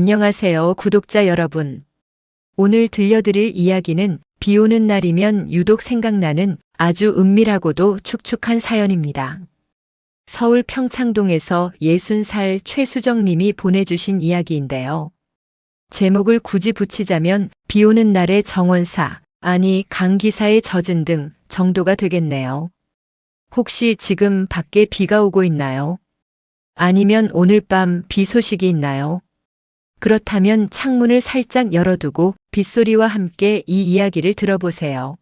안녕하세요, 구독자 여러분. 오늘 들려드릴 이야기는 비 오는 날이면 유독 생각나는 아주 은밀하고도 축축한 사연입니다. 서울 평창동에서 60살 최수정 님이 보내주신 이야기인데요. 제목을 굳이 붙이자면 비 오는 날의 정원사, 아니 강기사에 젖은 등 정도가 되겠네요. 혹시 지금 밖에 비가 오고 있나요? 아니면 오늘 밤 비 소식이 있나요? 그렇다면 창문을 살짝 열어두고 빗소리와 함께 이 이야기를 들어보세요.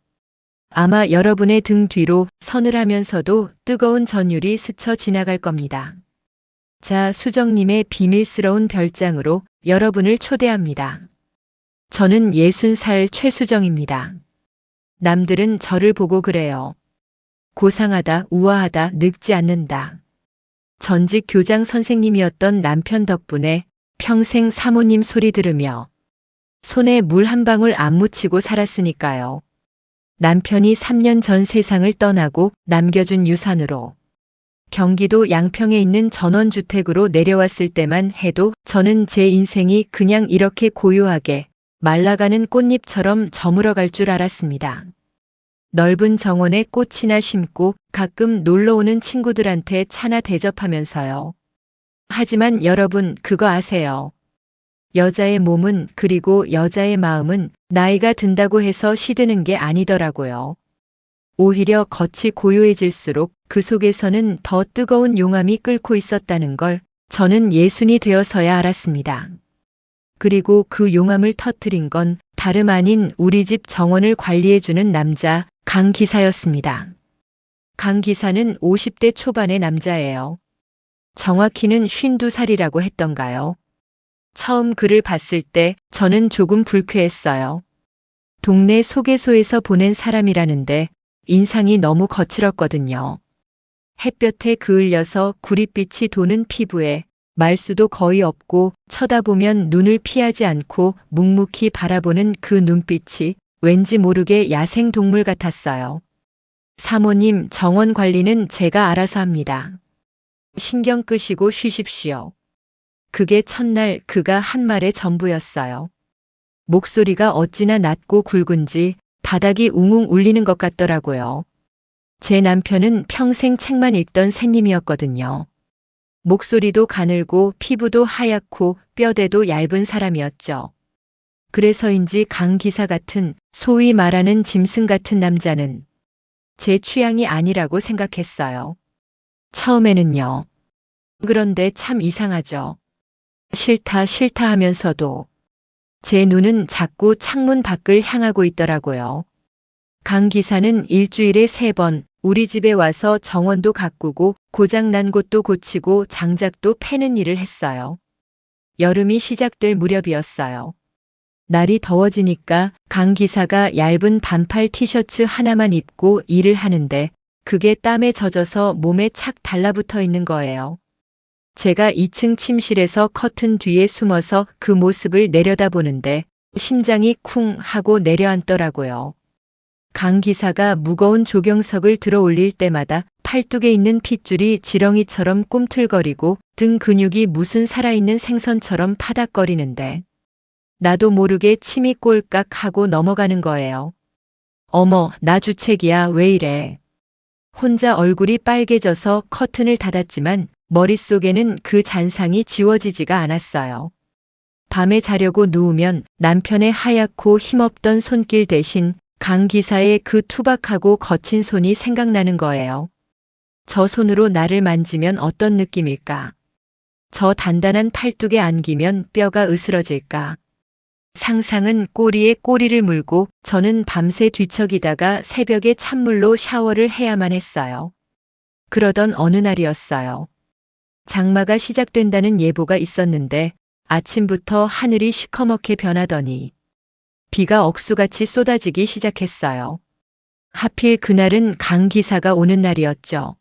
아마 여러분의 등 뒤로 서늘하면서도 뜨거운 전율이 스쳐 지나갈 겁니다. 자, 수정님의 비밀스러운 별장으로 여러분을 초대합니다. 저는 60살 최수정입니다. 남들은 저를 보고 그래요. 고상하다, 우아하다, 늙지 않는다. 전직 교장 선생님이었던 남편 덕분에 평생 사모님 소리 들으며 손에 물 한 방울 안 묻히고 살았으니까요. 남편이 3년 전 세상을 떠나고 남겨준 유산으로 경기도 양평에 있는 전원주택으로 내려왔을 때만 해도 저는 제 인생이 그냥 이렇게 고요하게 말라가는 꽃잎처럼 저물어갈 줄 알았습니다. 넓은 정원에 꽃이나 심고 가끔 놀러오는 친구들한테 차나 대접하면서요. 하지만 여러분 그거 아세요? 여자의 몸은 그리고 여자의 마음은 나이가 든다고 해서 시드는 게 아니더라고요. 오히려 겉이 고요해질수록 그 속에서는 더 뜨거운 용암이 끓고 있었다는 걸 저는 예순이 되어서야 알았습니다. 그리고 그 용암을 터뜨린 건 다름 아닌 우리 집 정원을 관리해주는 남자 강 기사였습니다. 강 기사는 50대 초반의 남자예요. 정확히는 52살이라고 했던가요? 처음 그를 봤을 때 저는 조금 불쾌했어요. 동네 소개소에서 보낸 사람이라는데 인상이 너무 거칠었거든요. 햇볕에 그을려서 구릿빛이 도는 피부에 말수도 거의 없고 쳐다보면 눈을 피하지 않고 묵묵히 바라보는 그 눈빛이 왠지 모르게 야생동물 같았어요. 사모님, 정원 관리는 제가 알아서 합니다. 신경 끄시고 쉬십시오. 그게 첫날 그가 한 말의 전부였어요. 목소리가 어찌나 낮고 굵은지 바닥이 웅웅 울리는 것 같더라고요. 제 남편은 평생 책만 읽던 샌님이었거든요. 목소리도 가늘고 피부도 하얗고 뼈대도 얇은 사람이었죠. 그래서인지 강 기사 같은 소위 말하는 짐승 같은 남자는 제 취향이 아니라고 생각했어요. 처음에는요. 그런데 참 이상하죠. 싫다 싫다 하면서도 제 눈은 자꾸 창문 밖을 향하고 있더라고요. 강 기사는 일주일에 3번 우리 집에 와서 정원도 가꾸고 고장난 곳도 고치고 장작도 패는 일을 했어요. 여름이 시작될 무렵이었어요. 날이 더워지니까 강 기사가 얇은 반팔 티셔츠 하나만 입고 일을 하는데 그게 땀에 젖어서 몸에 착 달라붙어 있는 거예요. 제가 2층 침실에서 커튼 뒤에 숨어서 그 모습을 내려다보는데 심장이 쿵 하고 내려앉더라고요. 강 기사가 무거운 조경석을 들어 올릴 때마다 팔뚝에 있는 핏줄이 지렁이처럼 꿈틀거리고 등 근육이 무슨 살아있는 생선처럼 파닥거리는데 나도 모르게 침이 꼴깍 하고 넘어가는 거예요. 어머, 나 주책이야, 왜 이래. 혼자 얼굴이 빨개져서 커튼을 닫았지만 머릿속에는 그 잔상이 지워지지가 않았어요. 밤에 자려고 누우면 남편의 하얗고 힘없던 손길 대신 강 기사의 그 투박하고 거친 손이 생각나는 거예요. 저 손으로 나를 만지면 어떤 느낌일까? 저 단단한 팔뚝에 안기면 뼈가 으스러질까? 상상은 꼬리에 꼬리를 물고 저는 밤새 뒤척이다가 새벽에 찬물로 샤워를 해야만 했어요. 그러던 어느 날이었어요. 장마가 시작된다는 예보가 있었는데 아침부터 하늘이 시커멓게 변하더니 비가 억수같이 쏟아지기 시작했어요. 하필 그날은 강 기사가 오는 날이었죠.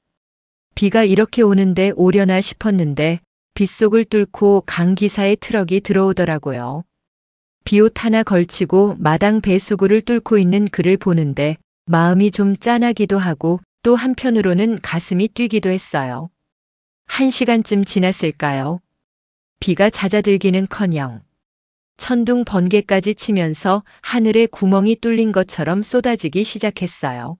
비가 이렇게 오는데 오려나 싶었는데 빗속을 뚫고 강 기사의 트럭이 들어오더라고요. 비옷 하나 걸치고 마당 배수구를 뚫고 있는 그를 보는데 마음이 좀 짠하기도 하고 또 한편으로는 가슴이 뛰기도 했어요. 1시간쯤 지났을까요? 비가 잦아들기는커녕 천둥 번개까지 치면서 하늘에 구멍이 뚫린 것처럼 쏟아지기 시작했어요.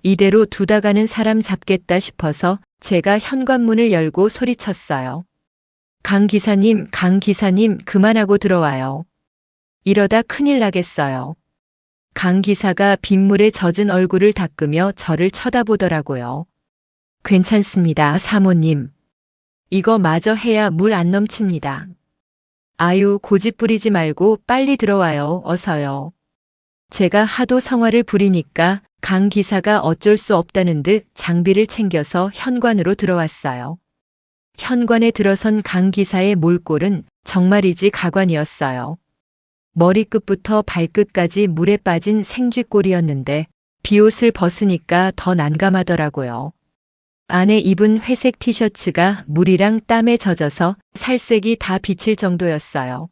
이대로 두다가는 사람 잡겠다 싶어서 제가 현관문을 열고 소리쳤어요. 강 기사님, 그만하고 들어와요. 이러다 큰일 나겠어요. 강 기사가 빗물에 젖은 얼굴을 닦으며 저를 쳐다보더라고요. 괜찮습니다, 사모님. 이거 마저 해야 물 안 넘칩니다. 아유, 고집 부리지 말고 빨리 들어와요, 어서요. 제가 하도 성화를 부리니까 강 기사가 어쩔 수 없다는 듯 장비를 챙겨서 현관으로 들어왔어요. 현관에 들어선 강 기사의 몰골은 정말이지 가관이었어요. 머리끝부터 발끝까지 물에 빠진 생쥐꼴이었는데 비옷을 벗으니까 더 난감하더라고요. 안에 입은 회색 티셔츠가 물이랑 땀에 젖어서 살색이 다 비칠 정도였어요.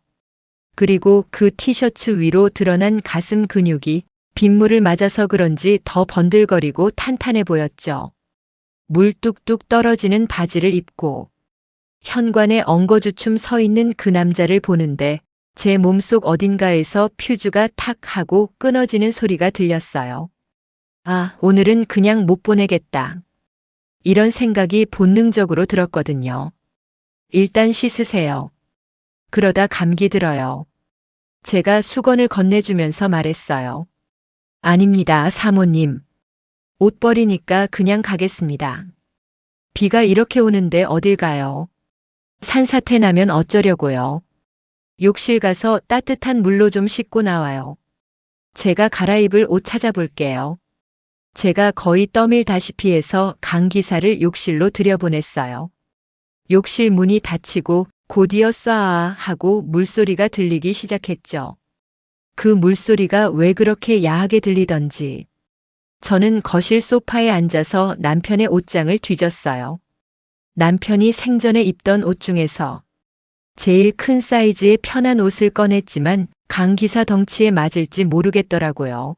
그리고 그 티셔츠 위로 드러난 가슴 근육이 빗물을 맞아서 그런지 더 번들거리고 탄탄해 보였죠. 물 뚝뚝 떨어지는 바지를 입고 현관에 엉거주춤 서 있는 그 남자를 보는데 제 몸속 어딘가에서 퓨즈가 탁 하고 끊어지는 소리가 들렸어요. 아, 오늘은 그냥 못 보내겠다. 이런 생각이 본능적으로 들었거든요. 일단 씻으세요. 그러다 감기 들어요. 제가 수건을 건네주면서 말했어요. 아닙니다, 사모님. 옷 버리니까 그냥 가겠습니다. 비가 이렇게 오는데 어딜 가요? 산사태 나면 어쩌려고요. 욕실 가서 따뜻한 물로 좀 씻고 나와요. 제가 갈아입을 옷 찾아볼게요. 제가 거의 떠밀다시피 해서 강 기사를 욕실로 들여보냈어요. 욕실 문이 닫히고 곧이어 쏴아 하고 물소리가 들리기 시작했죠. 그 물소리가 왜 그렇게 야하게 들리던지. 저는 거실 소파에 앉아서 남편의 옷장을 뒤졌어요. 남편이 생전에 입던 옷 중에서 제일 큰 사이즈의 편한 옷을 꺼냈지만 강 기사 덩치에 맞을지 모르겠더라고요.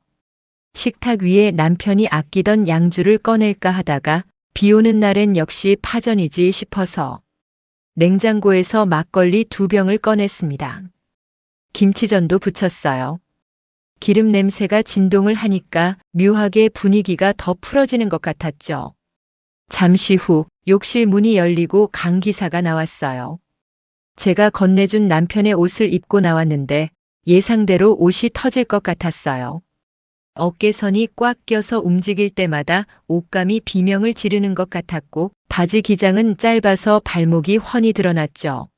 식탁 위에 남편이 아끼던 양주를 꺼낼까 하다가 비 오는 날엔 역시 파전이지 싶어서 냉장고에서 막걸리 2병을 꺼냈습니다. 김치전도 부쳤어요. 기름 냄새가 진동을 하니까 묘하게 분위기가 더 풀어지는 것 같았죠. 잠시 후 욕실 문이 열리고 강 기사가 나왔어요. 제가 건네준 남편의 옷을 입고 나왔는데 예상대로 옷이 터질 것 같았어요. 어깨선이 꽉 껴서 움직일 때마다 옷감이 비명을 지르는 것 같았고 바지 기장은 짧아서 발목이 훤히 드러났죠.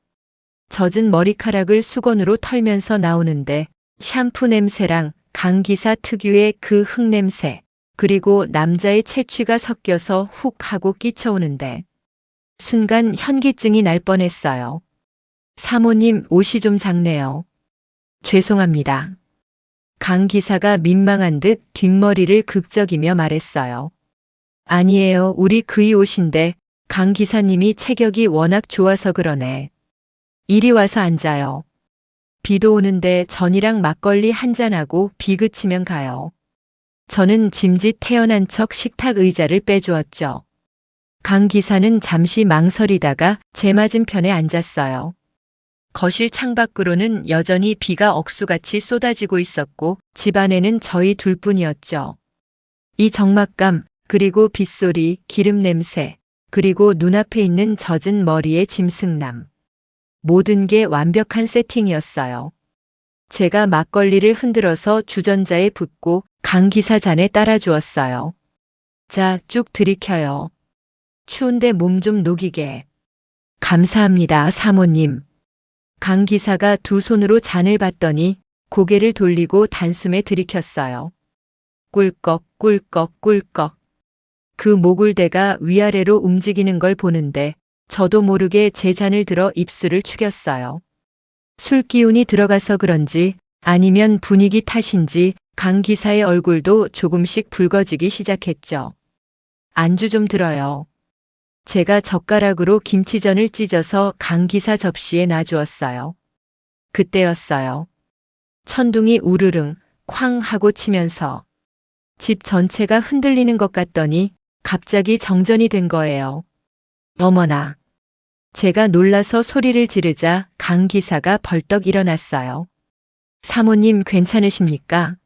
젖은 머리카락을 수건으로 털면서 나오는데 샴푸 냄새랑 강 기사 특유의 그 흙냄새 그리고 남자의 체취가 섞여서 훅 하고 끼쳐오는데 순간 현기증이 날 뻔했어요. 사모님, 옷이 좀 작네요. 죄송합니다. 강 기사가 민망한 듯 뒷머리를 극적이며 말했어요. 아니에요, 우리 그이 옷인데 강 기사님이 체격이 워낙 좋아서 그러네. 이리 와서 앉아요. 비도 오는데 전이랑 막걸리 한잔하고 비 그치면 가요. 저는 짐짓 태연한 척 식탁 의자를 빼주었죠. 강 기사는 잠시 망설이다가 제 맞은편에 앉았어요. 거실 창밖으로는 여전히 비가 억수같이 쏟아지고 있었고 집 안에는 저희 둘뿐이었죠. 이 적막감, 그리고 빗소리, 기름 냄새, 그리고 눈앞에 있는 젖은 머리의 짐승남. 모든 게 완벽한 세팅이었어요. 제가 막걸리를 흔들어서 주전자에 붓고 강 기사 잔에 따라주었어요. 자, 쭉 들이켜요. 추운데 몸 좀 녹이게. 감사합니다, 사모님. 강 기사가 두 손으로 잔을 받더니 고개를 돌리고 단숨에 들이켰어요. 꿀꺽 꿀꺽 꿀꺽. 그 모굴대가 위아래로 움직이는 걸 보는데 저도 모르게 제 잔을 들어 입술을 축였어요. 술 기운이 들어가서 그런지 아니면 분위기 탓인지 강 기사의 얼굴도 조금씩 붉어지기 시작했죠. 안주 좀 들어요. 제가 젓가락으로 김치전을 찢어서 강 기사 접시에 놔주었어요. 그때였어요. 천둥이 우르릉 쾅 하고 치면서 집 전체가 흔들리는 것 같더니 갑자기 정전이 된 거예요. 어머나. 제가 놀라서 소리를 지르자 강 기사가 벌떡 일어났어요. 사모님 괜찮으십니까?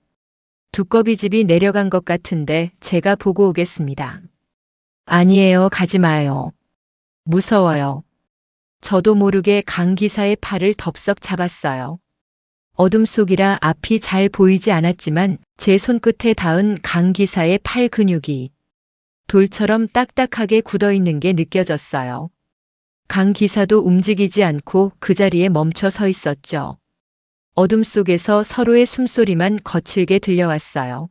두꺼비집이 내려간 것 같은데 제가 보고 오겠습니다. 아니에요, 가지 마요. 무서워요. 저도 모르게 강 기사의 팔을 덥석 잡았어요. 어둠 속이라 앞이 잘 보이지 않았지만 제 손끝에 닿은 강 기사의 팔 근육이 돌처럼 딱딱하게 굳어 있는 게 느껴졌어요. 강 기사도 움직이지 않고 그 자리에 멈춰 서 있었죠. 어둠 속에서 서로의 숨소리만 거칠게 들려왔어요.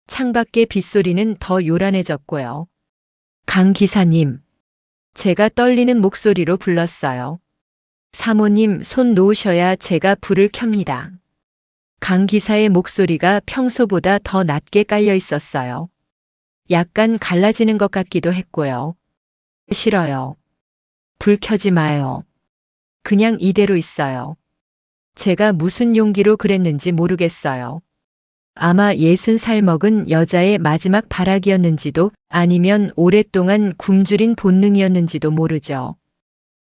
창밖의 빗소리는 더 요란해졌고요. 강 기사님. 제가 떨리는 목소리로 불렀어요. 사모님 손 놓으셔야 제가 불을 켭니다. 강 기사의 목소리가 평소보다 더 낮게 깔려 있었어요. 약간 갈라지는 것 같기도 했고요. 싫어요. 불 켜지 마요. 그냥 이대로 있어요. 제가 무슨 용기로 그랬는지 모르겠어요. 아마 60살 먹은 여자의 마지막 발악이었는지도 아니면 오랫동안 굶주린 본능이었는지도 모르죠.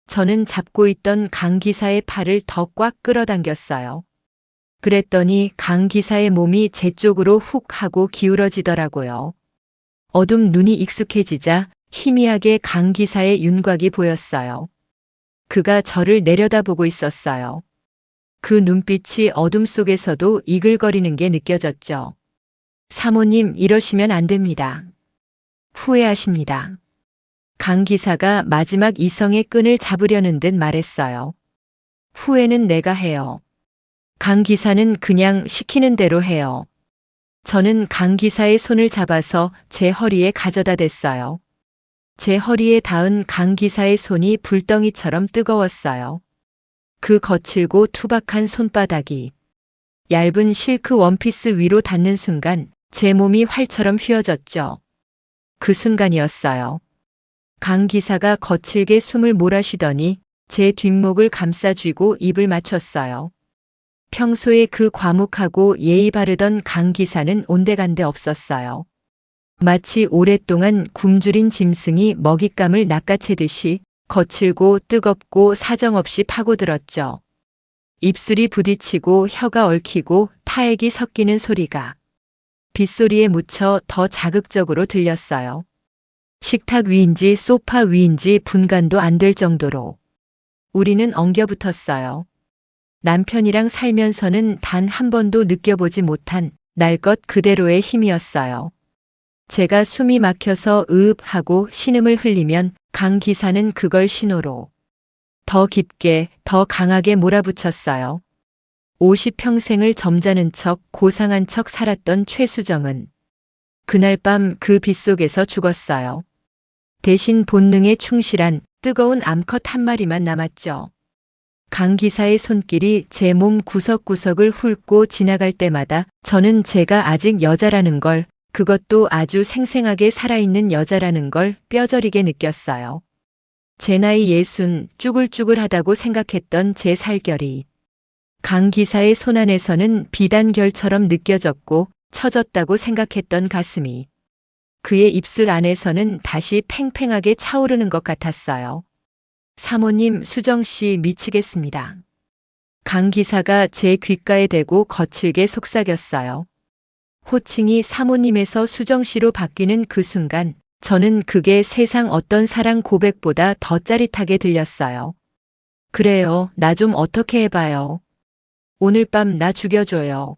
저는 잡고 있던 강 기사의 팔을 더 꽉 끌어당겼어요. 그랬더니 강 기사의 몸이 제 쪽으로 훅 하고 기울어지더라고요. 어둠 눈이 익숙해지자 희미하게 강 기사의 윤곽이 보였어요. 그가 저를 내려다보고 있었어요. 그 눈빛이 어둠 속에서도 이글거리는 게 느껴졌죠. 사모님, 이러시면 안 됩니다. 후회하십니다. 강 기사가 마지막 이성의 끈을 잡으려는 듯 말했어요. 후회는 내가 해요. 강 기사는 그냥 시키는 대로 해요. 저는 강 기사의 손을 잡아서 제 허리에 가져다 댔어요. 제 허리에 닿은 강 기사의 손이 불덩이처럼 뜨거웠어요. 그 거칠고 투박한 손바닥이 얇은 실크 원피스 위로 닿는 순간 제 몸이 활처럼 휘어졌죠. 그 순간이었어요. 강 기사가 거칠게 숨을 몰아쉬더니 제 뒷목을 감싸쥐고 입을 맞췄어요. 평소에 그 과묵하고 예의 바르던 강 기사는 온데간데 없었어요. 마치 오랫동안 굶주린 짐승이 먹잇감을 낚아채듯이 거칠고 뜨겁고 사정없이 파고들었죠. 입술이 부딪히고 혀가 얽히고 타액이 섞이는 소리가 빗소리에 묻혀 더 자극적으로 들렸어요. 식탁 위인지 소파 위인지 분간도 안 될 정도로 우리는 엉겨붙었어요. 남편이랑 살면서는 단 한 번도 느껴보지 못한 날 것 그대로의 힘이었어요. 제가 숨이 막혀서 으읍하고 신음을 흘리면 강 기사는 그걸 신호로 더 깊게, 더 강하게 몰아붙였어요. 50평생을 점잖은 척, 고상한 척 살았던 최수정은 그날 밤 그 빗속에서 죽었어요. 대신 본능에 충실한 뜨거운 암컷 한 마리만 남았죠. 강 기사의 손길이 제 몸 구석구석을 훑고 지나갈 때마다 저는 제가 아직 여자라는 걸, 그것도 아주 생생하게 살아있는 여자라는 걸 뼈저리게 느꼈어요. 제 나이 60, 쭈글쭈글하다고 생각했던 제 살결이 강 기사의 손 안에서는 비단결처럼 느껴졌고 처졌다고 생각했던 가슴이 그의 입술 안에서는 다시 팽팽하게 차오르는 것 같았어요. 사모님, 수정씨 미치겠습니다. 강 기사가 제 귓가에 대고 거칠게 속삭였어요. 호칭이 사모님에서 수정씨로 바뀌는 그 순간 저는 그게 세상 어떤 사랑 고백보다 더 짜릿하게 들렸어요. 그래요, 나 좀 어떻게 해봐요. 오늘 밤 나 죽여줘요.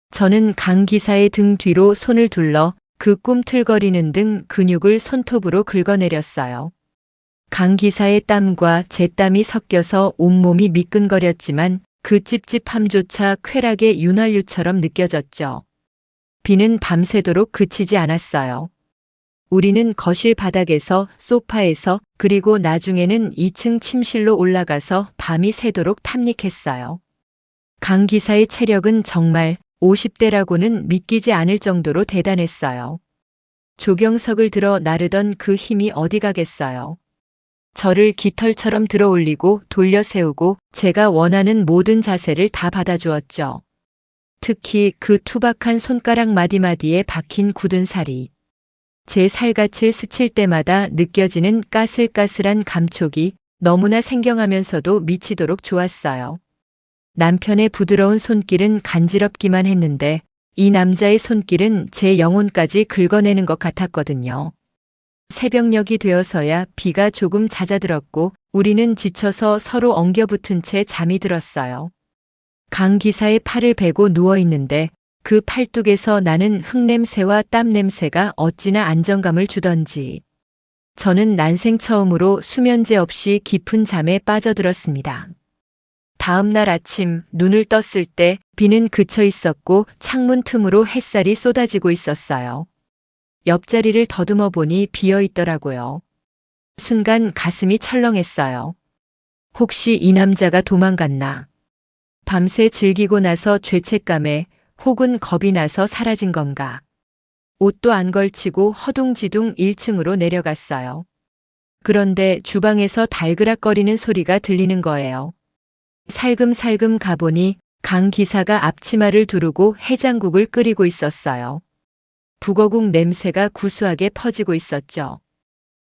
저는 강 기사의 등 뒤로 손을 둘러 그 꿈틀거리는 등 근육을 손톱으로 긁어내렸어요. 강 기사의 땀과 제 땀이 섞여서 온몸이 미끈거렸지만 그 찝찝함조차 쾌락의 윤활유처럼 느껴졌죠. 비는 밤새도록 그치지 않았어요. 우리는 거실 바닥에서, 소파에서, 그리고 나중에는 2층 침실로 올라가서 밤이 새도록 탐닉했어요. 강 기사의 체력은 정말 50대라고는 믿기지 않을 정도로 대단했어요. 조경석을 들어 나르던 그 힘이 어디 가겠어요. 저를 깃털처럼 들어 올리고 돌려 세우고 제가 원하는 모든 자세를 다 받아주었죠. 특히 그 투박한 손가락 마디마디에 박힌 굳은 살이 제 살갗을 스칠 때마다 느껴지는 까슬까슬한 감촉이 너무나 생경하면서도 미치도록 좋았어요. 남편의 부드러운 손길은 간지럽기만 했는데 이 남자의 손길은 제 영혼까지 긁어내는 것 같았거든요. 새벽녘이 되어서야 비가 조금 잦아들었고 우리는 지쳐서 서로 엉겨붙은 채 잠이 들었어요. 강 기사의 팔을 베고 누워있는데 그 팔뚝에서 나는 흙냄새와 땀냄새가 어찌나 안정감을 주던지. 저는 난생 처음으로 수면제 없이 깊은 잠에 빠져들었습니다. 다음 날 아침 눈을 떴을 때 비는 그쳐 있었고 창문 틈으로 햇살이 쏟아지고 있었어요. 옆자리를 더듬어 보니 비어 있더라고요. 순간 가슴이 철렁했어요. 혹시 이 남자가 도망갔나? 밤새 즐기고 나서 죄책감에 혹은 겁이 나서 사라진 건가? 옷도 안 걸치고 허둥지둥 1층으로 내려갔어요. 그런데 주방에서 달그락거리는 소리가 들리는 거예요. 살금살금 가보니 강 기사가 앞치마를 두르고 해장국을 끓이고 있었어요. 북어국 냄새가 구수하게 퍼지고 있었죠.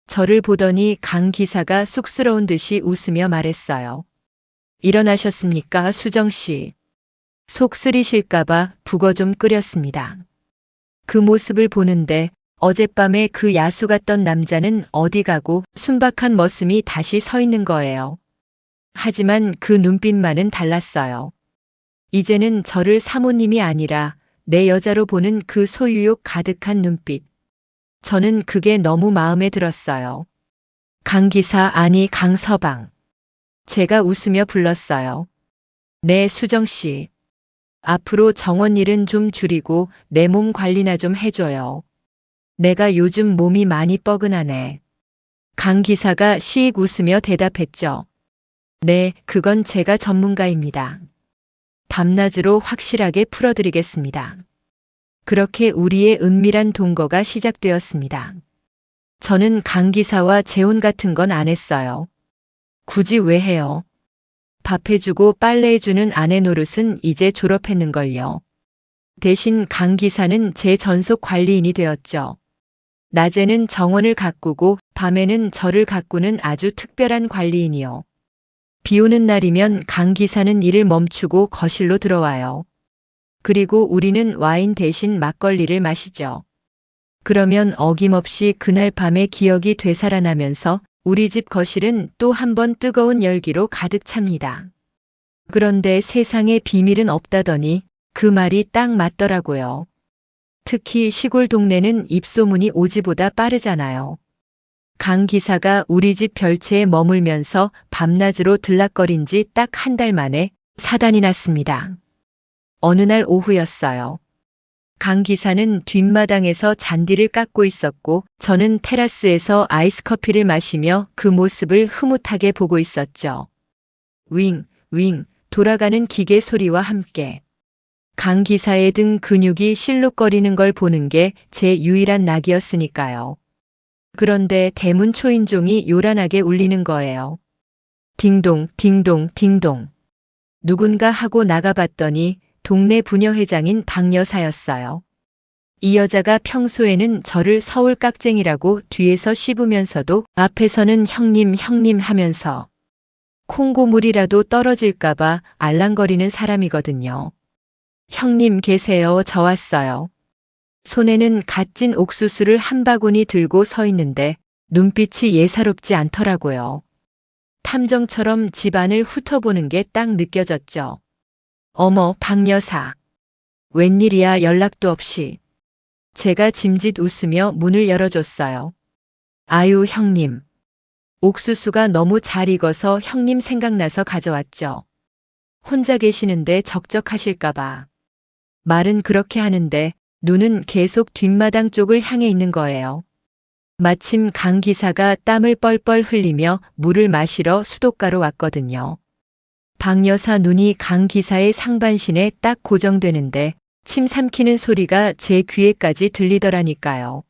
저를 보더니 강 기사가 쑥스러운 듯이 웃으며 말했어요. 일어나셨습니까, 수정 씨? 속 쓰리실까봐 북어 좀 끓였습니다. 그 모습을 보는데 어젯밤에 그 야수 같던 남자는 어디 가고 순박한 머슴이 다시 서 있는 거예요. 하지만 그 눈빛만은 달랐어요. 이제는 저를 사모님이 아니라 내 여자로 보는 그 소유욕 가득한 눈빛. 저는 그게 너무 마음에 들었어요. 강 기사 아니 강서방. 제가 웃으며 불렀어요. 네, 수정 씨. 앞으로 정원 일은 좀 줄이고 내 몸 관리나 좀 해줘요. 내가 요즘 몸이 많이 뻐근하네. 강 기사가 시익 웃으며 대답했죠. 네, 그건 제가 전문가입니다. 밤낮으로 확실하게 풀어드리겠습니다. 그렇게 우리의 은밀한 동거가 시작되었습니다. 저는 강 기사와 재혼 같은 건 안 했어요. 굳이 왜 해요? 밥 해주고 빨래해주는 아내 노릇은 이제 졸업했는걸요. 대신 강 기사는 제 전속 관리인이 되었죠. 낮에는 정원을 가꾸고 밤에는 저를 가꾸는 아주 특별한 관리인이요. 비 오는 날이면 강 기사는 일을 멈추고 거실로 들어와요. 그리고 우리는 와인 대신 막걸리를 마시죠. 그러면 어김없이 그날 밤의 기억이 되살아나면서 우리 집 거실은 또 한 번 뜨거운 열기로 가득 찹니다. 그런데 세상에 비밀은 없다더니 그 말이 딱 맞더라고요. 특히 시골 동네는 입소문이 오지보다 빠르잖아요. 강 기사가 우리 집 별채에 머물면서 밤낮으로 들락거린 지 딱 한 달 만에 사단이 났습니다. 어느 날 오후였어요. 강 기사는 뒷마당에서 잔디를 깎고 있었고 저는 테라스에서 아이스커피를 마시며 그 모습을 흐뭇하게 보고 있었죠. 윙, 윙 돌아가는 기계 소리와 함께 강 기사의 등 근육이 실룩거리는 걸 보는 게 제 유일한 낙이었으니까요. 그런데 대문 초인종이 요란하게 울리는 거예요. 딩동, 딩동, 딩동. 누군가 하고 나가봤더니 동네 부녀회장인 박 여사였어요. 이 여자가 평소에는 저를 서울 깍쟁이라고 뒤에서 씹으면서도 앞에서는 형님, 형님 하면서 콩고물이라도 떨어질까봐 알랑거리는 사람이거든요. 형님 계세요, 저 왔어요. 손에는 갓 찐 옥수수를 한 바구니 들고 서 있는데 눈빛이 예사롭지 않더라고요. 탐정처럼 집안을 훑어보는 게 딱 느껴졌죠. 어머, 박 여사. 웬일이야, 연락도 없이. 제가 짐짓 웃으며 문을 열어줬어요. 아유, 형님. 옥수수가 너무 잘 익어서 형님 생각나서 가져왔죠. 혼자 계시는데 적적하실까봐. 말은 그렇게 하는데 눈은 계속 뒷마당 쪽을 향해 있는 거예요. 마침 강 기사가 땀을 뻘뻘 흘리며 물을 마시러 수도가로 왔거든요. 박 여사 눈이 강 기사의 상반신에 딱 고정되는데 침 삼키는 소리가 제 귀에까지 들리더라니까요.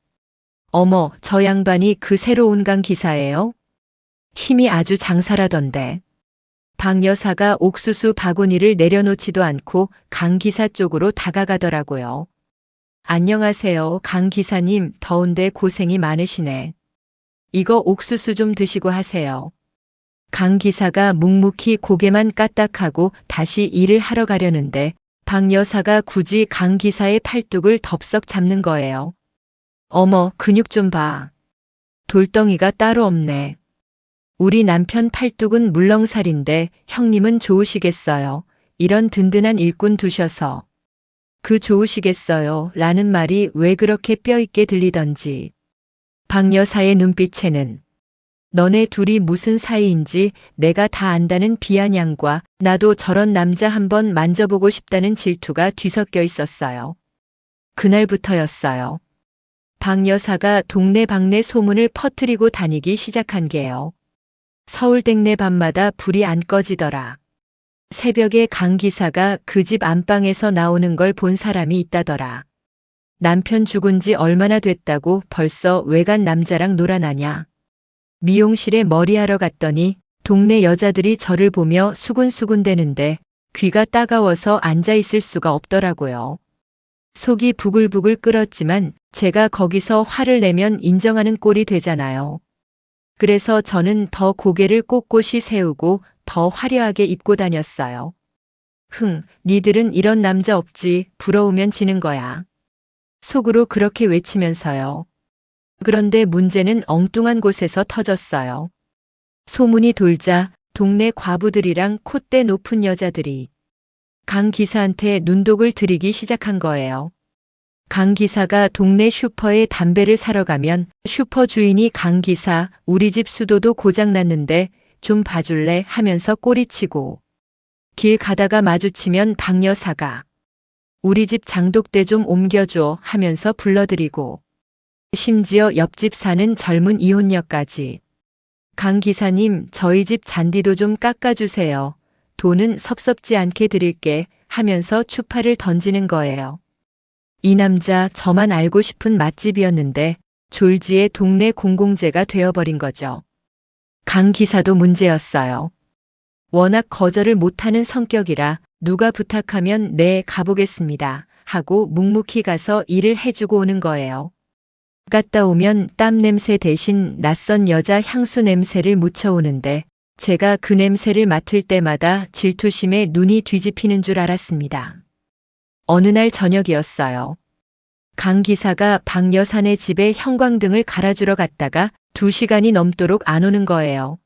어머, 저 양반이 그 새로 온 강 기사예요? 힘이 아주 장사라던데. 박 여사가 옥수수 바구니를 내려놓지도 않고 강 기사 쪽으로 다가가더라고요. 안녕하세요, 강 기사님. 더운데 고생이 많으시네. 이거 옥수수 좀 드시고 하세요. 강 기사가 묵묵히 고개만 까딱하고 다시 일을 하러 가려는데 박 여사가 굳이 강 기사의 팔뚝을 덥석 잡는 거예요. 어머, 근육 좀 봐. 돌덩이가 따로 없네. 우리 남편 팔뚝은 물렁살인데 형님은 좋으시겠어요. 이런 든든한 일꾼 두셔서. 그 좋으시겠어요. 라는 말이 왜 그렇게 뼈있게 들리던지. 박 여사의 눈빛에는 너네 둘이 무슨 사이인지 내가 다 안다는 비아냥과 나도 저런 남자 한번 만져보고 싶다는 질투가 뒤섞여 있었어요. 그날부터였어요. 박 여사가 동네방네 소문을 퍼뜨리고 다니기 시작한 게요. 서울댁내 밤마다 불이 안 꺼지더라. 새벽에 강 기사가 그 집 안방에서 나오는 걸 본 사람이 있다더라. 남편 죽은 지 얼마나 됐다고 벌써 외간 남자랑 놀아나냐. 미용실에 머리하러 갔더니 동네 여자들이 저를 보며 수군수군대는데 귀가 따가워서 앉아있을 수가 없더라고요. 속이 부글부글 끓었지만 제가 거기서 화를 내면 인정하는 꼴이 되잖아요. 그래서 저는 더 고개를 꼿꼿이 세우고 더 화려하게 입고 다녔어요. 니들은 이런 남자 없지. 부러우면 지는 거야. 속으로 그렇게 외치면서요. 그런데 문제는 엉뚱한 곳에서 터졌어요. 소문이 돌자 동네 과부들이랑 콧대 높은 여자들이 강 기사한테 눈독을 들이기 시작한 거예요. 강 기사가 동네 슈퍼에 담배를 사러 가면 슈퍼 주인이 강 기사, 우리 집 수도도 고장났는데 좀 봐줄래 하면서 꼬리치고, 길 가다가 마주치면 박 여사가 우리 집 장독대 좀 옮겨줘 하면서 불러들이고, 심지어 옆집 사는 젊은 이혼녀까지 강 기사님 저희 집 잔디도 좀 깎아주세요. 돈은 섭섭지 않게 드릴게 하면서 추파를 던지는 거예요. 이 남자 저만 알고 싶은 맛집이었는데 졸지에 동네 공공재가 되어버린 거죠. 강 기사도 문제였어요. 워낙 거절을 못하는 성격이라 누가 부탁하면 네 가보겠습니다 하고 묵묵히 가서 일을 해주고 오는 거예요. 갔다 오면 땀 냄새 대신 낯선 여자 향수 냄새를 묻혀오는데 제가 그 냄새를 맡을 때마다 질투심에 눈이 뒤집히는 줄 알았습니다. 어느 날 저녁이었어요. 강 기사가 박 여사네 집에 형광등을 갈아주러 갔다가 2시간이 넘도록 안 오는 거예요.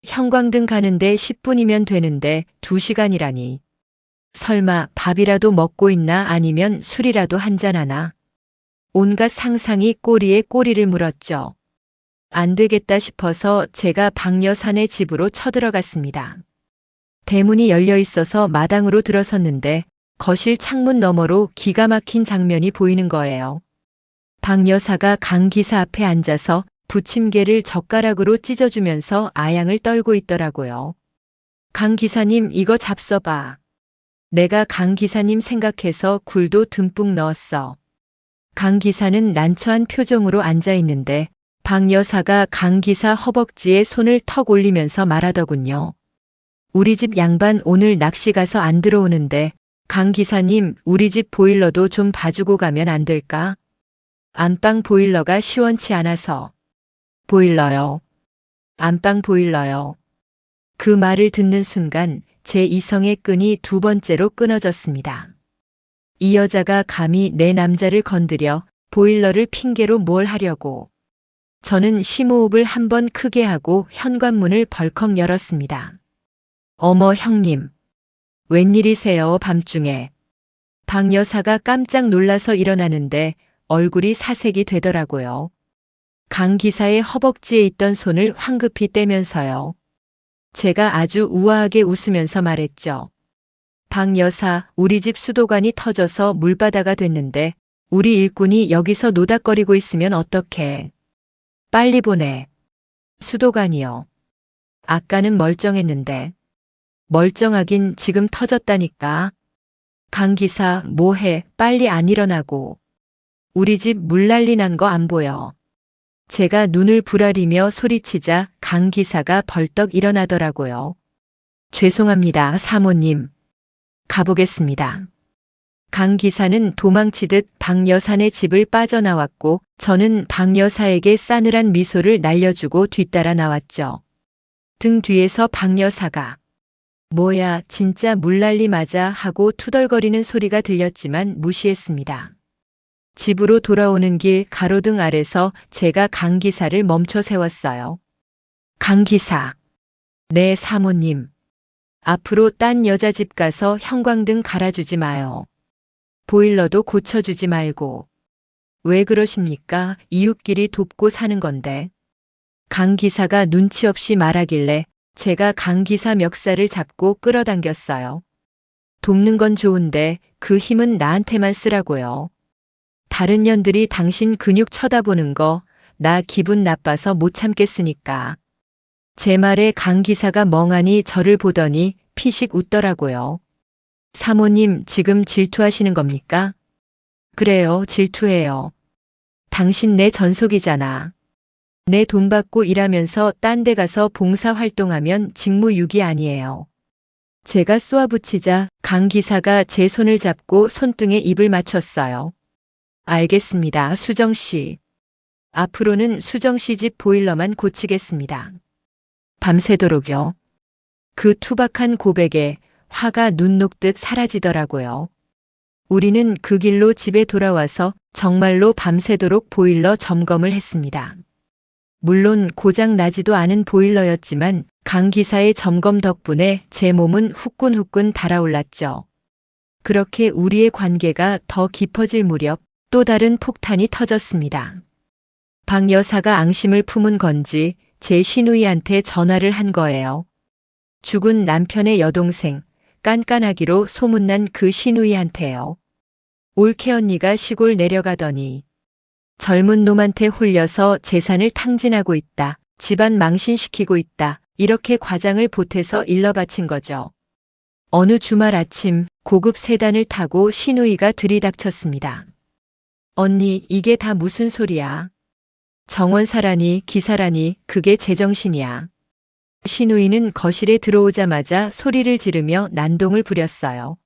형광등 가는데 10분이면 되는데 2시간이라니. 설마 밥이라도 먹고 있나 아니면 술이라도 한잔하나. 온갖 상상이 꼬리에 꼬리를 물었죠. 안 되겠다 싶어서 제가 박 여사네 집으로 쳐들어갔습니다. 대문이 열려 있어서 마당으로 들어섰는데 거실 창문 너머로 기가 막힌 장면이 보이는 거예요. 박 여사가 강 기사 앞에 앉아서 부침개를 젓가락으로 찢어주면서 아양을 떨고 있더라고요. 강 기사님 이거 잡숴봐. 내가 강 기사님 생각해서 굴도 듬뿍 넣었어. 강 기사는 난처한 표정으로 앉아 있는데 박 여사가 강 기사 허벅지에 손을 턱 올리면서 말하더군요. 우리 집 양반 오늘 낚시 가서 안 들어오는데 강 기사님 우리 집 보일러도 좀 봐주고 가면 안 될까? 안방 보일러가 시원치 않아서. 보일러요. 안방 보일러요. 그 말을 듣는 순간 제 이성의 끈이 2번째로 끊어졌습니다. 이 여자가 감히 내 남자를 건드려 보일러를 핑계로 뭘 하려고. 저는 심호흡을 한번 크게 하고 현관문을 벌컥 열었습니다. 어머 형님. 웬일이세요 밤중에. 박 여사가 깜짝 놀라서 일어나는데 얼굴이 사색이 되더라고요. 강 기사의 허벅지에 있던 손을 황급히 떼면서요. 제가 아주 우아하게 웃으면서 말했죠. 박 여사, 우리 집 수도관이 터져서 물바다가 됐는데 우리 일꾼이 여기서 노닥거리고 있으면 어떡해. 빨리 보내. 수도관이요. 아까는 멀쩡했는데. 멀쩡하긴 지금 터졌다니까. 강 기사 뭐해 빨리 안 일어나고. 우리 집 물난리 난 거 안 보여. 제가 눈을 부라리며 소리치자 강 기사가 벌떡 일어나더라고요. 죄송합니다 사모님. 가보겠습니다. 강 기사는 도망치듯 박 여사네 집을 빠져나왔고 저는 박 여사에게 싸늘한 미소를 날려주고 뒤따라 나왔죠. 등 뒤에서 박 여사가 뭐야 진짜 물난리 맞아 하고 투덜거리는 소리가 들렸지만 무시했습니다. 집으로 돌아오는 길 가로등 아래서 제가 강 기사를 멈춰 세웠어요. 강 기사. 네 사모님. 앞으로 딴 여자 집 가서 형광등 갈아주지 마요. 보일러도 고쳐주지 말고. 왜 그러십니까? 이웃끼리 돕고 사는 건데. 강 기사가 눈치 없이 말하길래 제가 강 기사 멱살을 잡고 끌어당겼어요. 돕는 건 좋은데 그 힘은 나한테만 쓰라고요. 다른 년들이 당신 근육 쳐다보는 거 나 기분 나빠서 못 참겠으니까. 제 말에 강 기사가 멍하니 저를 보더니 피식 웃더라고요. 사모님 지금 질투하시는 겁니까? 그래요, 질투해요. 당신 내 전속이잖아. 내 돈 받고 일하면서 딴 데 가서 봉사 활동하면 직무유기 아니에요. 제가 쏘아붙이자 강 기사가 제 손을 잡고 손등에 입을 맞췄어요. 알겠습니다, 수정 씨. 앞으로는 수정 씨 집 보일러만 고치겠습니다. 밤새도록요. 그 투박한 고백에 화가 눈 녹듯 사라지더라고요. 우리는 그 길로 집에 돌아와서 정말로 밤새도록 보일러 점검을 했습니다. 물론 고장 나지도 않은 보일러였지만 강 기사의 점검 덕분에 제 몸은 후끈후끈 달아올랐죠. 그렇게 우리의 관계가 더 깊어질 무렵 또 다른 폭탄이 터졌습니다. 박 여사가 앙심을 품은 건지 제 시누이한테 전화를 한 거예요. 죽은 남편의 여동생, 깐깐하기로 소문난 그 시누이한테요. 올케 언니가 시골 내려가더니 젊은 놈한테 홀려서 재산을 탕진하고 있다. 집안 망신시키고 있다. 이렇게 과장을 보태서 일러 바친 거죠. 어느 주말 아침 고급 세단을 타고 시누이가 들이닥쳤습니다. 언니 이게 다 무슨 소리야? 정원사라니 기사라니 그게 제정신이야. 시누이는 거실에 들어오자마자 소리를 지르며 난동을 부렸어요.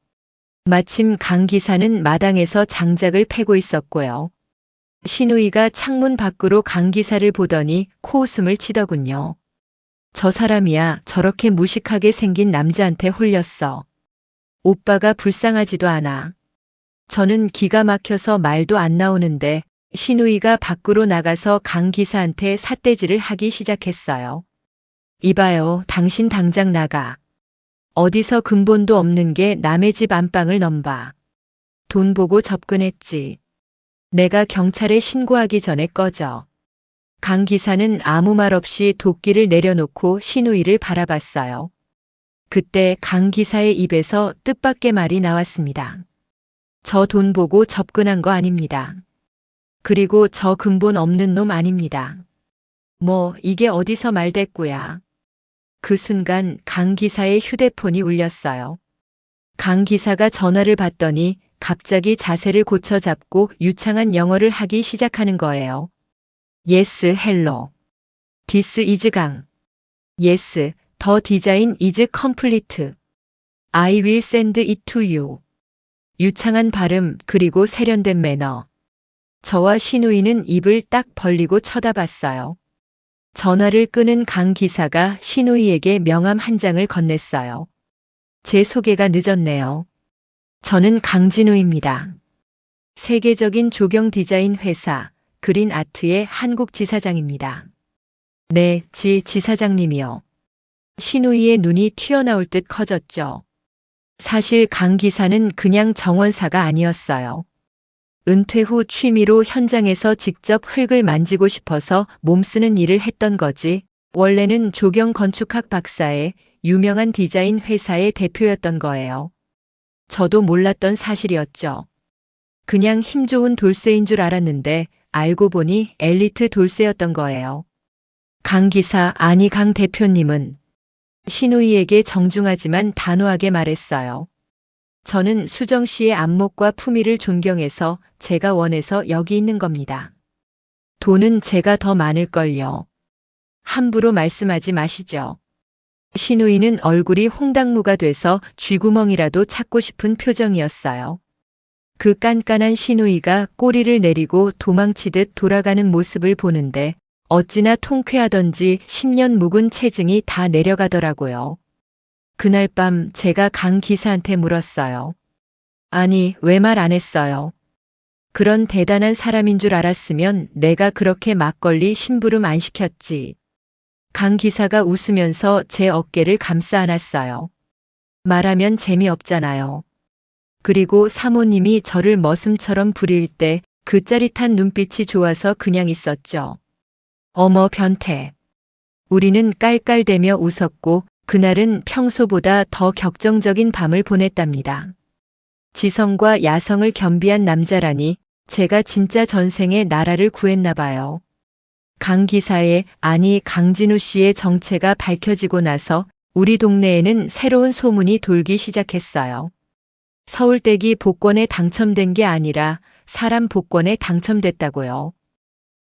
마침 강 기사는 마당에서 장작을 패고 있었고요. 시누이가 창문 밖으로 강 기사를 보더니 코웃음을 치더군요. 저 사람이야 저렇게 무식하게 생긴 남자한테 홀렸어. 오빠가 불쌍하지도 않아. 저는 기가 막혀서 말도 안 나오는데 시누이가 밖으로 나가서 강 기사한테 삿대질을 하기 시작했어요. 이봐요, 당신 당장 나가. 어디서 근본도 없는 게 남의 집 안방을 넘봐. 돈 보고 접근했지. 내가 경찰에 신고하기 전에 꺼져. 강 기사는 아무 말 없이 도끼를 내려놓고 시누이를 바라봤어요. 그때 강 기사의 입에서 뜻밖의 말이 나왔습니다. 저 돈 보고 접근한 거 아닙니다. 그리고 저 근본 없는 놈 아닙니다. 뭐 이게 어디서 말대꾸야. 그 순간 강 기사의 휴대폰이 울렸어요. 강 기사가 전화를 받더니 갑자기 자세를 고쳐 잡고 유창한 영어를 하기 시작하는 거예요. Yes, hello. This is 강. Yes, the design is complete. I will send it to you. 유창한 발음 그리고 세련된 매너. 저와 시누이는 입을 딱 벌리고 쳐다봤어요. 전화를 끄는 강 기사가 시누이에게 명함 한 장을 건넸어요. 제 소개가 늦었네요. 저는 강진우입니다. 세계적인 조경 디자인 회사 그린 아트의 한국 지사장입니다. 네, 지사장님이요. 시누이의 눈이 튀어나올 듯 커졌죠. 사실 강 기사는 그냥 정원사가 아니었어요. 은퇴 후 취미로 현장에서 직접 흙을 만지고 싶어서 몸쓰는 일을 했던 거지, 원래는 조경 건축학 박사의 유명한 디자인 회사의 대표였던 거예요. 저도 몰랐던 사실이었죠. 그냥 힘 좋은 돌쇠인 줄 알았는데 알고 보니 엘리트 돌쇠였던 거예요. 강 기사, 아니 강 대표님은 시누이에게 정중하지만 단호하게 말했어요. 저는 수정 씨의 안목과 품위를 존경해서 제가 원해서 여기 있는 겁니다. 돈은 제가 더 많을걸요. 함부로 말씀하지 마시죠. 시누이는 얼굴이 홍당무가 돼서 쥐구멍이라도 찾고 싶은 표정이었어요. 그 깐깐한 시누이가 꼬리를 내리고 도망치듯 돌아가는 모습을 보는데 어찌나 통쾌하던지 10년 묵은 체증이 다 내려가더라고요. 그날 밤 제가 강 기사한테 물었어요. 아니, 왜 말 안 했어요? 그런 대단한 사람인 줄 알았으면 내가 그렇게 막걸리 심부름 안 시켰지. 강 기사가 웃으면서 제 어깨를 감싸 안았어요. 말하면 재미없잖아요. 그리고 사모님이 저를 머슴처럼 부릴 때 그 짜릿한 눈빛이 좋아서 그냥 있었죠. 어머 변태. 우리는 깔깔대며 웃었고 그날은 평소보다 더 격정적인 밤을 보냈답니다. 지성과 야성을 겸비한 남자라니 제가 진짜 전생에 나라를 구했나 봐요. 강 기사의, 아니 강진우 씨의 정체가 밝혀지고 나서 우리 동네에는 새로운 소문이 돌기 시작했어요. 서울대기 복권에 당첨된 게 아니라 사람 복권에 당첨됐다고요.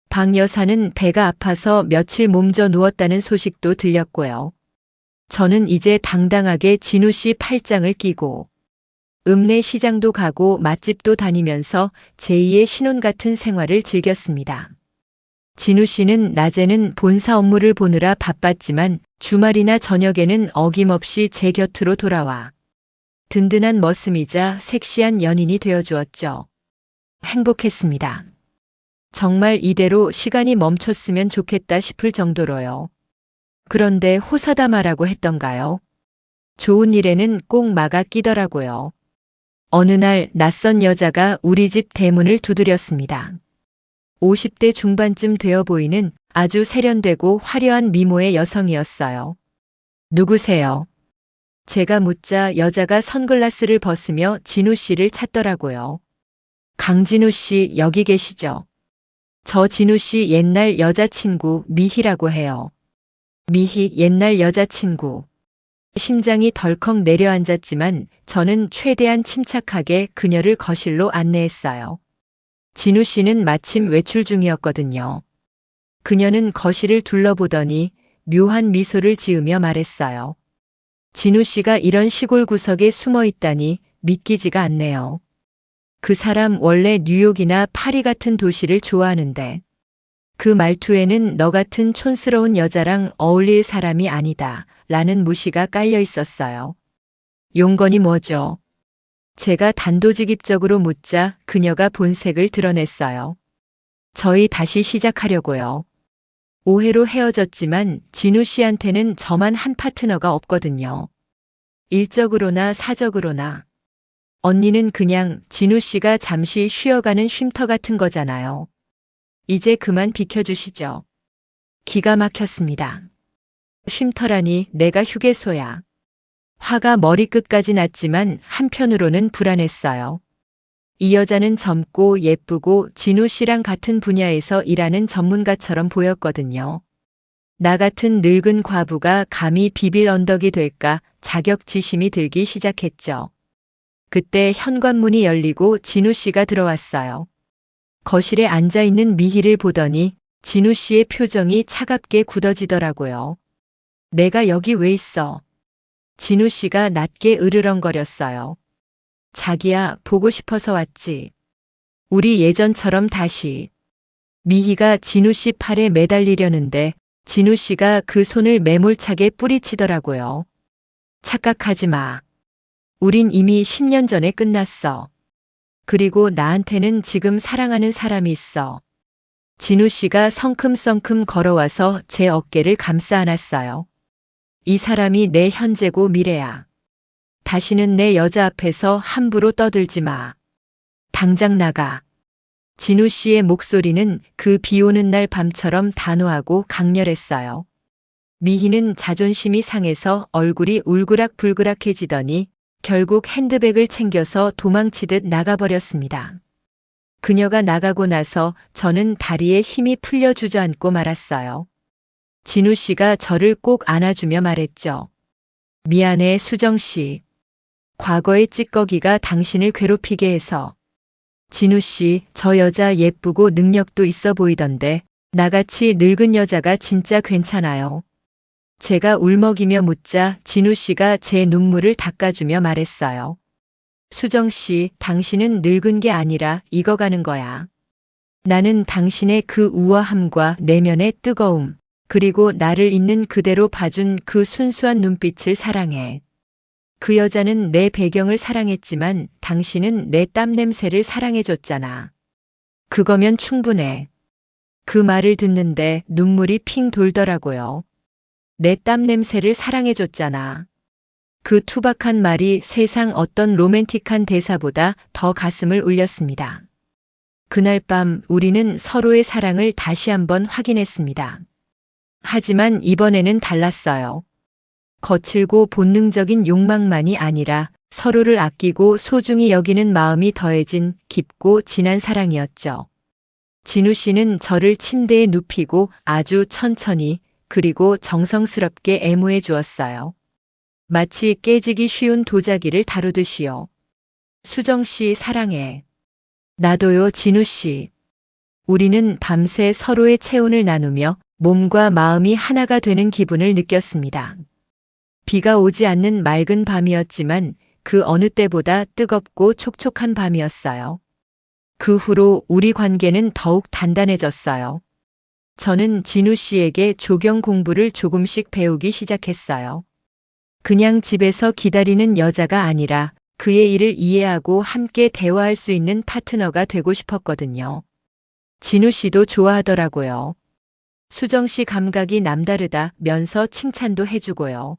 박 여사는 배가 아파서 며칠 몸져 누웠다는 소식도 들렸고요. 저는 이제 당당하게 진우 씨 팔짱을 끼고 읍내 시장도 가고 맛집도 다니면서 제2의 신혼 같은 생활을 즐겼습니다. 진우 씨는 낮에는 본사 업무를 보느라 바빴지만 주말이나 저녁에는 어김없이 제 곁으로 돌아와 든든한 머슴이자 섹시한 연인이 되어주었죠. 행복했습니다. 정말 이대로 시간이 멈췄으면 좋겠다 싶을 정도로요. 그런데 호사다마라고 했던가요? 좋은 일에는 꼭 막아 끼더라고요. 어느 날 낯선 여자가 우리 집 대문을 두드렸습니다. 50대 중반쯤 되어 보이는 아주 세련되고 화려한 미모의 여성이었어요. 누구세요? 제가 묻자 여자가 선글라스를 벗으며 진우 씨를 찾더라고요. 강진우 씨 여기 계시죠? 저 진우 씨 옛날 여자친구 미희라고 해요. 미희 옛날 여자친구. 심장이 덜컥 내려앉았지만 저는 최대한 침착하게 그녀를 거실로 안내했어요. 진우 씨는 마침 외출 중이었거든요. 그녀는 거실을 둘러보더니 묘한 미소를 지으며 말했어요. 진우 씨가 이런 시골 구석에 숨어 있다니 믿기지가 않네요. 그 사람 원래 뉴욕이나 파리 같은 도시를 좋아하는데 그 말투에는 너 같은 촌스러운 여자랑 어울릴 사람이 아니다 라는 무시가 깔려 있었어요. 용건이 뭐죠? 제가 단도직입적으로 묻자 그녀가 본색을 드러냈어요. 저희 다시 시작하려고요. 오해로 헤어졌지만 진우 씨한테는 저만 한 파트너가 없거든요. 일적으로나 사적으로나. 언니는 그냥 진우 씨가 잠시 쉬어가는 쉼터 같은 거잖아요. 이제 그만 비켜주시죠. 기가 막혔습니다. 쉼터라니 내가 휴게소야. 화가 머리끝까지 났지만 한편으로는 불안했어요. 이 여자는 젊고 예쁘고 진우 씨랑 같은 분야에서 일하는 전문가처럼 보였거든요. 나 같은 늙은 과부가 감히 비빌 언덕이 될까 자격지심이 들기 시작했죠. 그때 현관문이 열리고 진우 씨가 들어왔어요. 거실에 앉아있는 미희를 보더니 진우 씨의 표정이 차갑게 굳어지더라고요. 내가 여기 왜 있어? 진우 씨가 낮게 으르렁거렸어요. 자기야, 보고 싶어서 왔지. 우리 예전처럼 다시. 미희가 진우 씨 팔에 매달리려는데 진우 씨가 그 손을 매몰차게 뿌리치더라고요. 착각하지 마. 우린 이미 10년 전에 끝났어. 그리고 나한테는 지금 사랑하는 사람이 있어. 진우 씨가 성큼성큼 걸어와서 제 어깨를 감싸 안았어요. 이 사람이 내 현재고 미래야. 다시는 내 여자 앞에서 함부로 떠들지 마. 당장 나가. 진우 씨의 목소리는 그 비 오는 날 밤처럼 단호하고 강렬했어요. 미희는 자존심이 상해서 얼굴이 울그락불그락해지더니 결국 핸드백을 챙겨서 도망치듯 나가버렸습니다. 그녀가 나가고 나서 저는 다리에 힘이 풀려 주저앉고 말았어요. 진우 씨가 저를 꼭 안아주며 말했죠. 미안해, 수정 씨. 과거의 찌꺼기가 당신을 괴롭히게 해서. 진우 씨, 저 여자 예쁘고 능력도 있어 보이던데 나같이 늙은 여자가 진짜 괜찮아요. 제가 울먹이며 묻자 진우 씨가 제 눈물을 닦아주며 말했어요. 수정 씨, 당신은 늙은 게 아니라 익어가는 거야. 나는 당신의 그 우아함과 내면의 뜨거움, 그리고 나를 있는 그대로 봐준 그 순수한 눈빛을 사랑해. 그 여자는 내 배경을 사랑했지만 당신은 내 땀 냄새를 사랑해줬잖아. 그거면 충분해. 그 말을 듣는데 눈물이 핑 돌더라고요. 내 땀 냄새를 사랑해줬잖아. 그 투박한 말이 세상 어떤 로맨틱한 대사보다 더 가슴을 울렸습니다. 그날 밤 우리는 서로의 사랑을 다시 한번 확인했습니다. 하지만 이번에는 달랐어요. 거칠고 본능적인 욕망만이 아니라 서로를 아끼고 소중히 여기는 마음이 더해진 깊고 진한 사랑이었죠. 진우 씨는 저를 침대에 눕히고 아주 천천히 그리고 정성스럽게 애무해 주었어요. 마치 깨지기 쉬운 도자기를 다루듯이요. 수정 씨 사랑해. 나도요, 진우 씨. 우리는 밤새 서로의 체온을 나누며 몸과 마음이 하나가 되는 기분을 느꼈습니다. 비가 오지 않는 맑은 밤이었지만 그 어느 때보다 뜨겁고 촉촉한 밤이었어요. 그 후로 우리 관계는 더욱 단단해졌어요. 저는 진우 씨에게 조경 공부를 조금씩 배우기 시작했어요. 그냥 집에서 기다리는 여자가 아니라 그의 일을 이해하고 함께 대화할 수 있는 파트너가 되고 싶었거든요. 진우 씨도 좋아하더라고요. 수정 씨 감각이 남다르다면서 칭찬도 해주고요.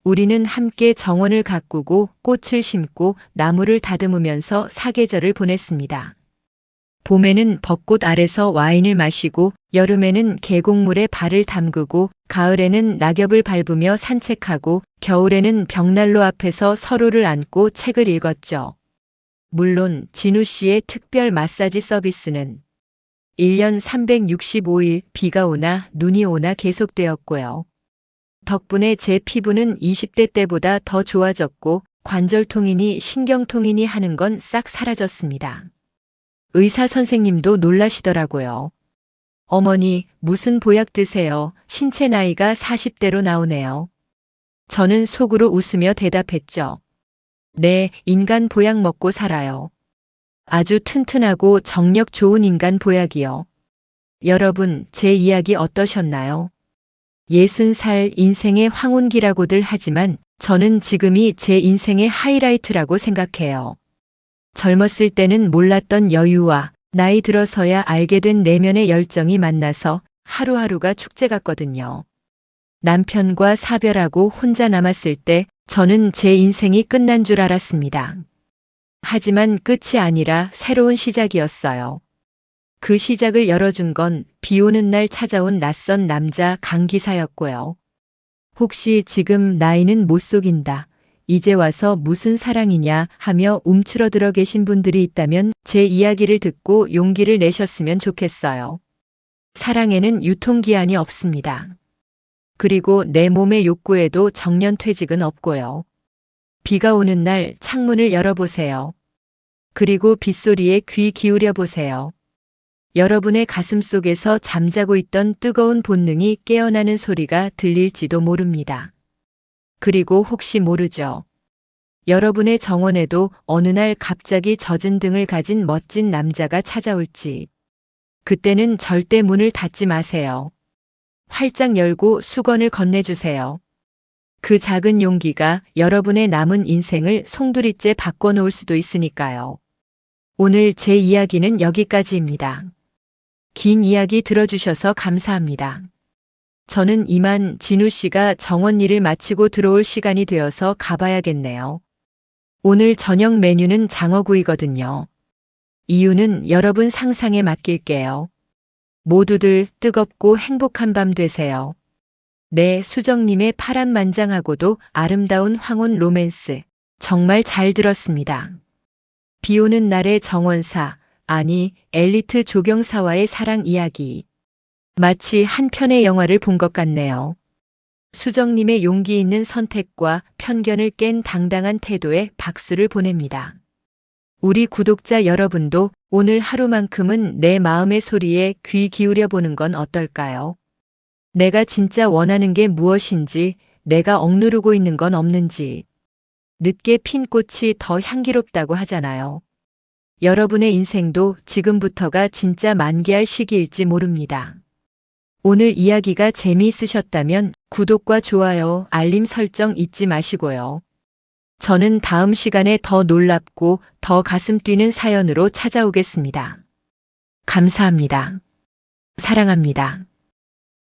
우리는 함께 정원을 가꾸고 꽃을 심고 나무를 다듬으면서 사계절을 보냈습니다. 봄에는 벚꽃 아래서 와인을 마시고 여름에는 계곡물에 발을 담그고 가을에는 낙엽을 밟으며 산책하고 겨울에는 벽난로 앞에서 서로를 안고 책을 읽었죠. 물론 진우 씨의 특별 마사지 서비스는 1년 365일 비가 오나 눈이 오나 계속되었고요. 덕분에 제 피부는 20대 때보다 더 좋아졌고 관절통이니 신경통이니 하는 건 싹 사라졌습니다. 의사 선생님도 놀라시더라고요. 어머니, 무슨 보약 드세요? 신체 나이가 40대로 나오네요. 저는 속으로 웃으며 대답했죠. 네, 인간 보약 먹고 살아요. 아주 튼튼하고 정력 좋은 인간 보약이요. 여러분, 제 이야기 어떠셨나요? 60살 인생의 황혼기라고들 하지만 저는 지금이 제 인생의 하이라이트라고 생각해요. 젊었을 때는 몰랐던 여유와 나이 들어서야 알게 된 내면의 열정이 만나서 하루하루가 축제 같거든요. 남편과 사별하고 혼자 남았을 때 저는 제 인생이 끝난 줄 알았습니다. 하지만 끝이 아니라 새로운 시작이었어요. 그 시작을 열어준 건 비 오는 날 찾아온 낯선 남자 강 기사였고요. 혹시 지금 나이는 못 속인다. 이제 와서 무슨 사랑이냐 하며 움츠러들어 계신 분들이 있다면 제 이야기를 듣고 용기를 내셨으면 좋겠어요. 사랑에는 유통기한이 없습니다. 그리고 내 몸의 욕구에도 정년퇴직은 없고요. 비가 오는 날 창문을 열어보세요. 그리고 빗소리에 귀 기울여 보세요. 여러분의 가슴 속에서 잠자고 있던 뜨거운 본능이 깨어나는 소리가 들릴지도 모릅니다. 그리고 혹시 모르죠. 여러분의 정원에도 어느 날 갑자기 젖은 등을 가진 멋진 남자가 찾아올지. 그때는 절대 문을 닫지 마세요. 활짝 열고 수건을 건네주세요. 그 작은 용기가 여러분의 남은 인생을 송두리째 바꿔놓을 수도 있으니까요. 오늘 제 이야기는 여기까지입니다. 긴 이야기 들어주셔서 감사합니다. 저는 이만 진우 씨가 정원 일을 마치고 들어올 시간이 되어서 가봐야겠네요. 오늘 저녁 메뉴는 장어구이거든요. 이유는 여러분 상상에 맡길게요. 모두들 뜨겁고 행복한 밤 되세요. 네, 수정님의 파란만장하고도 아름다운 황혼 로맨스. 정말 잘 들었습니다. 비 오는 날의 정원사, 아니 엘리트 조경사와의 사랑 이야기. 마치 한 편의 영화를 본 것 같네요. 수정님의 용기 있는 선택과 편견을 깬 당당한 태도에 박수를 보냅니다. 우리 구독자 여러분도 오늘 하루만큼은 내 마음의 소리에 귀 기울여 보는 건 어떨까요? 내가 진짜 원하는 게 무엇인지, 내가 억누르고 있는 건 없는지. 늦게 핀 꽃이 더 향기롭다고 하잖아요. 여러분의 인생도 지금부터가 진짜 만개할 시기일지 모릅니다. 오늘 이야기가 재미있으셨다면 구독과 좋아요, 알림 설정 잊지 마시고요. 저는 다음 시간에 더 놀랍고 더 가슴 뛰는 사연으로 찾아오겠습니다. 감사합니다. 사랑합니다.